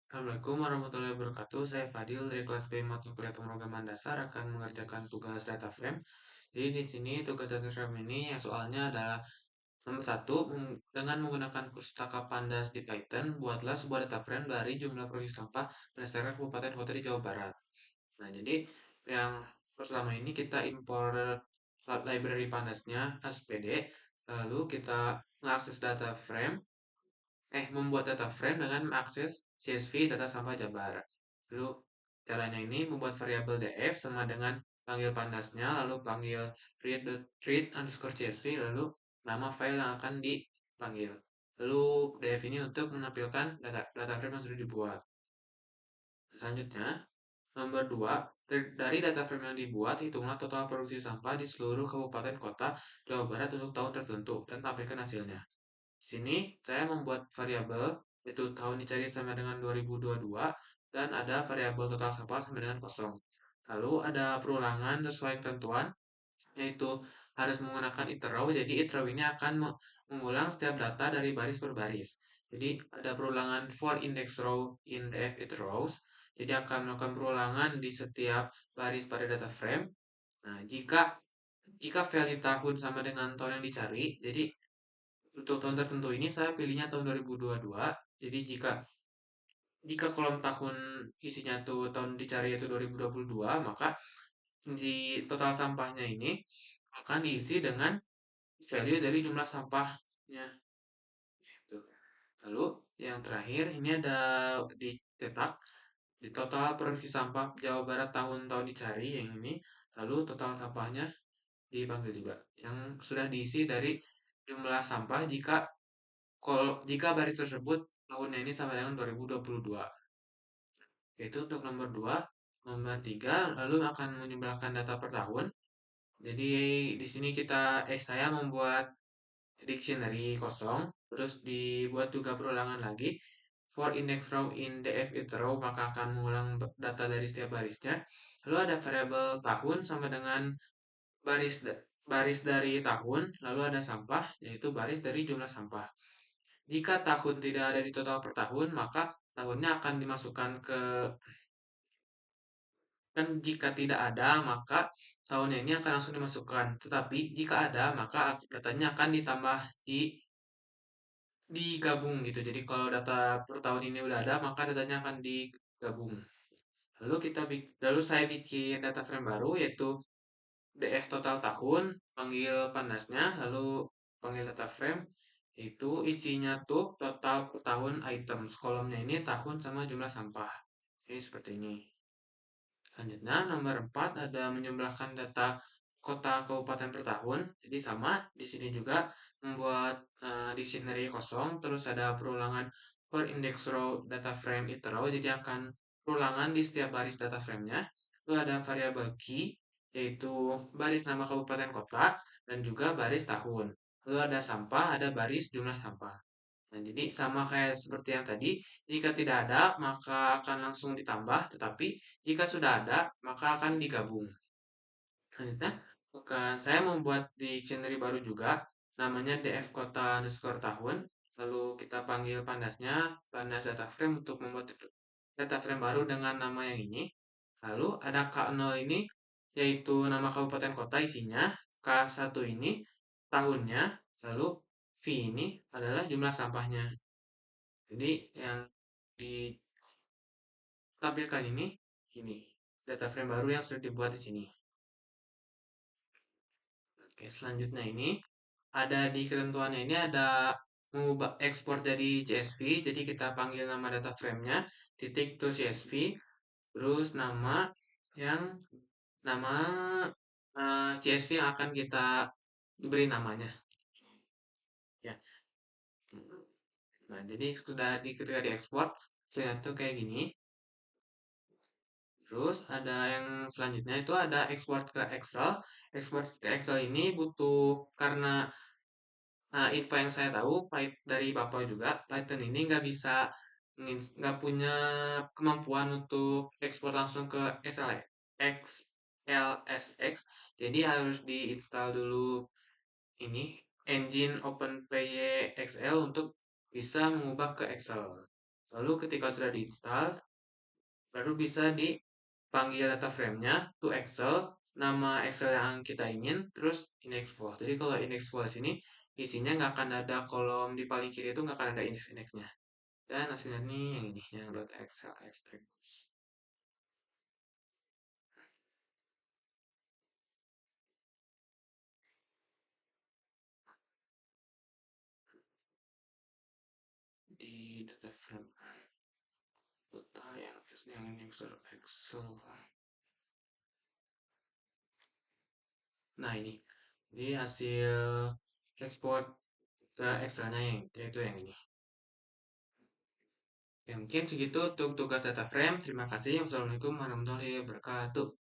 Assalamualaikum warahmatullahi wabarakatuh. Saya Fadil dari kelas B mata kuliah pemrograman dasar akan mengerjakan tugas data frame. Jadi di sini tugas data frame ini yang soalnya adalah nomor satu, dengan menggunakan pustaka Pandas di Python, buatlah sebuah data frame dari jumlah provinsi sampah berdasarkan kabupaten kota di Jawa Barat. Nah, jadi yang pertama ini kita import library Pandasnya SPD, lalu kita mengakses data frame membuat data frame dengan mengakses CSV data sampah Jabar. Lalu caranya ini membuat variabel df sama dengan panggil pandasnya, lalu panggil read_CSV, lalu nama file yang akan dipanggil. Lalu df ini untuk menampilkan data frame yang sudah dibuat. Selanjutnya, nomor 2, dari data frame yang dibuat, hitunglah total produksi sampah di seluruh kabupaten kota Jawa Barat untuk tahun tertentu dan tampilkan hasilnya. Di sini saya membuat variabel yaitu tahun dicari sama dengan 2022 dan ada variabel total sampah sama dengan kosong. Lalu ada perulangan sesuai ketentuan yaitu harus menggunakan iterrow. Jadi iterrow ini akan mengulang setiap data dari baris per baris. Jadi ada perulangan for index row in df iterrows. Jadi akan melakukan perulangan di setiap baris pada data frame. Nah, jika value tahun sama dengan tahun yang dicari, jadi untuk tahun tertentu ini saya pilihnya tahun 2022. Jadi jika kolom tahun isinya tuh tahun dicari yaitu 2022, maka di total sampahnya ini akan diisi dengan value dari jumlah sampahnya. Gitu. Lalu yang terakhir ini ada dicetak di total produksi sampah Jawa Barat tahun-tahun dicari yang ini. Lalu total sampahnya dipanggil juga. Yang sudah diisi dari jumlah sampah jika baris tersebut tahunnya ini sama dengan 2022. Yaitu untuk nomor 2. Nomor 3 lalu akan menjumlahkan data per tahun. Jadi di sini saya membuat dictionary kosong, terus dibuat juga perulangan lagi. For index row in df it row, maka akan mengulang data dari setiap barisnya. Lalu ada variabel tahun sama dengan baris baris dari tahun, lalu ada sampah, yaitu baris dari jumlah sampah. Jika tahun tidak ada di total per tahun, maka tahunnya akan dimasukkan ke dan jika tidak ada, maka tahunnya ini akan langsung dimasukkan. Tetapi jika ada, maka datanya akan ditambah digabung gitu. Jadi kalau data per tahun ini udah ada, maka datanya akan digabung. Lalu saya bikin data frame baru yaitu df total tahun, panggil panasnya, lalu panggil data frame itu isinya tuh total per tahun items. Kolomnya ini tahun sama jumlah sampah. Jadi seperti ini. Selanjutnya, nomor 4 ada menjumlahkan data kota kabupaten per tahun. Jadi sama, di sini juga membuat dictionary kosong, terus ada perulangan per index row data frame it row, jadi akan perulangan di setiap baris data frame-nya. Lalu ada variabel key, yaitu baris nama kabupaten kota, dan juga baris tahun. Lalu ada sampah, ada baris jumlah sampah. Nah, jadi sama kayak seperti yang tadi, jika tidak ada, maka akan langsung ditambah, tetapi jika sudah ada, maka akan digabung. Selanjutnya, saya membuat dictionary baru juga, namanya df kota underscore tahun, lalu kita panggil pandasnya, pandas data frame untuk membuat data frame baru dengan nama yang ini. Lalu ada K0 ini, yaitu nama kabupaten kota isinya, K1 ini tahunnya, lalu V ini adalah jumlah sampahnya. Jadi yang ditampilkan ini data frame baru yang sudah dibuat di sini. Oke, selanjutnya ini ada di ketentuannya ini ada mengubah ekspor jadi CSV. Jadi kita panggil nama data frame-nya titik to CSV, terus yang nama CSV yang akan kita beri namanya. Ya. Nah, jadi ketika diekspor, saya tuh kayak gini. Terus ada yang selanjutnya itu ada export ke Excel. Export ke Excel ini butuh karena info yang saya tahu dari Papa juga, Python ini nggak punya kemampuan untuk ekspor langsung ke XLSX. Jadi harus diinstal dulu ini engine OpenPy XL untuk bisa mengubah ke Excel. Lalu ketika sudah diinstal, baru bisa dipanggil data frame-nya to Excel, nama Excel yang kita ingin, terus index file. Jadi kalau index file sini isinya nggak akan ada kolom di paling kiri itu nggak akan ada index-indexnya. Dan hasilnya nih yang ini, yang .excel extract di data frame. Yang ini Excel. Nah ini, hasil ekspor ke Excelnya yang yaitu yang ini. Ya, mungkin segitu untuk tugas data frame. Terima kasih. Wassalamualaikum warahmatullahi wabarakatuh.